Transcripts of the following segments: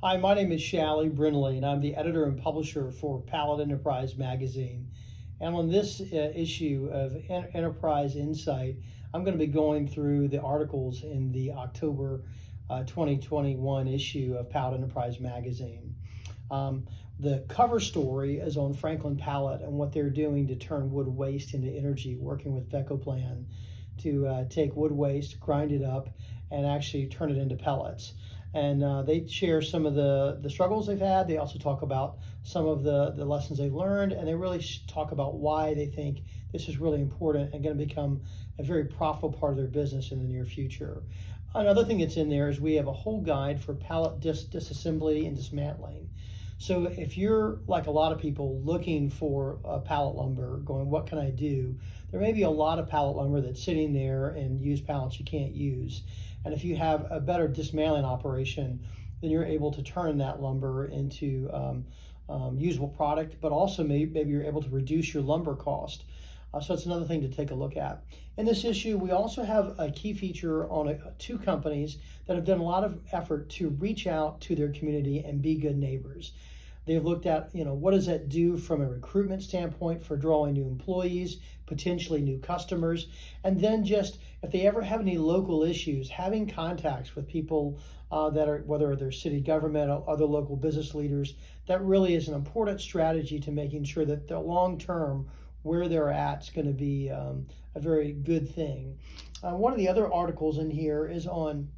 Hi, my name is Shally Brindley, and I'm the editor and publisher for Pallet Enterprise magazine. And on this issue of Enterprise Insight, I'm going to be going through the articles in the October 2021 issue of Pallet Enterprise magazine. The cover story is on Franklin Pallet and what they're doing to turn wood waste into energy, working with Vecoplan to take wood waste, grind it up, and actually turn it into pellets. And they share some of the struggles they've had. They also talk about some of the lessons they've learned, and they really talk about why they think this is really important and going to become a very profitable part of their business in the near future. Another thing that's in there is we have a whole guide for pallet disassembly and dismantling. So if you're like a lot of people looking for a pallet lumber, going, what can I do? There may be a lot of pallet lumber that's sitting there and used pallets you can't use. And if you have a better dismantling operation, then you're able to turn that lumber into usable product, but also maybe you're able to reduce your lumber cost. So it's another thing to take a look at. In this issue, we also have a key feature on two companies that have done a lot of effort to reach out to their community and be good neighbors. They've looked at, what does that do from a recruitment standpoint for drawing new employees, potentially new customers, and then just if they ever have any local issues, having contacts with people that are, whether they're city government or other local business leaders, that really is an important strategy to making sure that the long term where they're at is going to be a very good thing. One of the other articles in here is on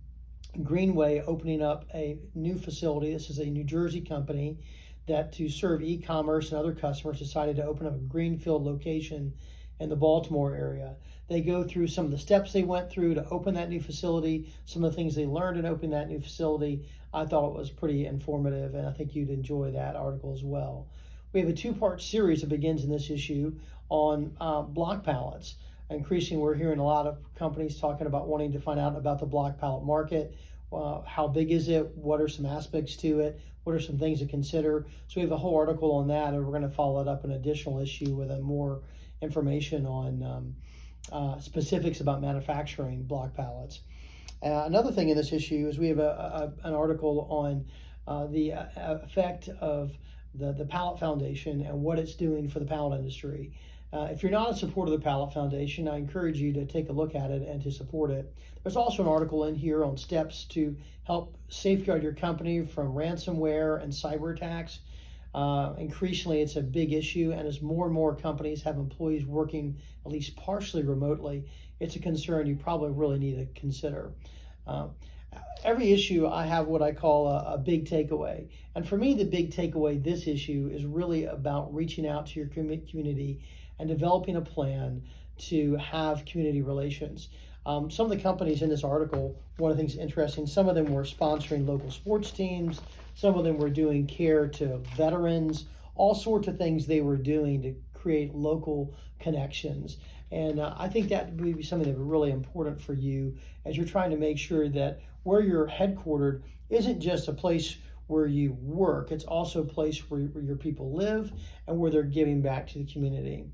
Greenway opening up a new facility. This is a New Jersey company that to serve e-commerce and other customers decided to open up a greenfield location in the Baltimore area. They go through some of the steps they went through to open that new facility, some of the things they learned in opening that new facility. I thought it was pretty informative, and I think you'd enjoy that article as well. We have a two-part series that begins in this issue on block pallets. Increasingly, we're hearing a lot of companies talking about wanting to find out about the block pallet market. How big is it? What are some aspects to it? What are some things to consider? So we have a whole article on that, and we're going to follow it up in an additional issue with more information on specifics about manufacturing block pallets. Another thing in this issue is we have an article on the effect of the Pallet Foundation and what it's doing for the pallet industry. If you're not a supporter of the Pallet Foundation, I encourage you to take a look at it and to support it. There's also an article in here on steps to help safeguard your company from ransomware and cyber attacks. Increasingly, it's a big issue, and as more and more companies have employees working at least partially remotely, it's a concern you probably really need to consider. Every issue I have what I call a big takeaway. And for me, the big takeaway this issue is really about reaching out to your community and developing a plan to have community relations. Some of the companies in this article, one of the things interesting, some of them were sponsoring local sports teams, some of them were doing care to veterans, all sorts of things they were doing to create local connections. And I think that would be something that would be really important for you as you're trying to make sure that where you're headquartered isn't just a place where you work, it's also a place where your people live and where they're giving back to the community.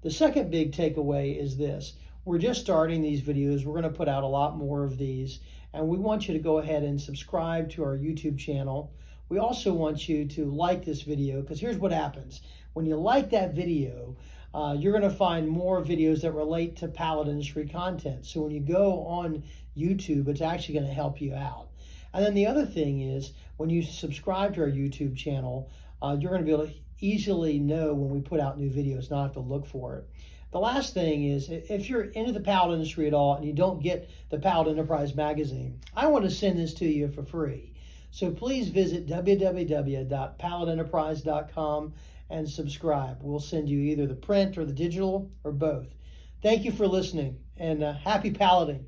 The second big takeaway is this. We're just starting these videos. We're going to put out a lot more of these, and we want you to go ahead and subscribe to our YouTube channel. We also want you to like this video, because here's what happens. When you like that video, you're going to find more videos that relate to pallet industry content. So when you go on YouTube, it's actually going to help you out. And then the other thing is, when you subscribe to our YouTube channel, you're going to be able to easily know when we put out new videos, not have to look for it. The last thing is, if you're into the pallet industry at all and you don't get the Pallet Enterprise magazine, I want to send this to you for free. So please visit www.palletenterprise.com and subscribe. We'll send you either the print or the digital or both. Thank you for listening, and happy palleting.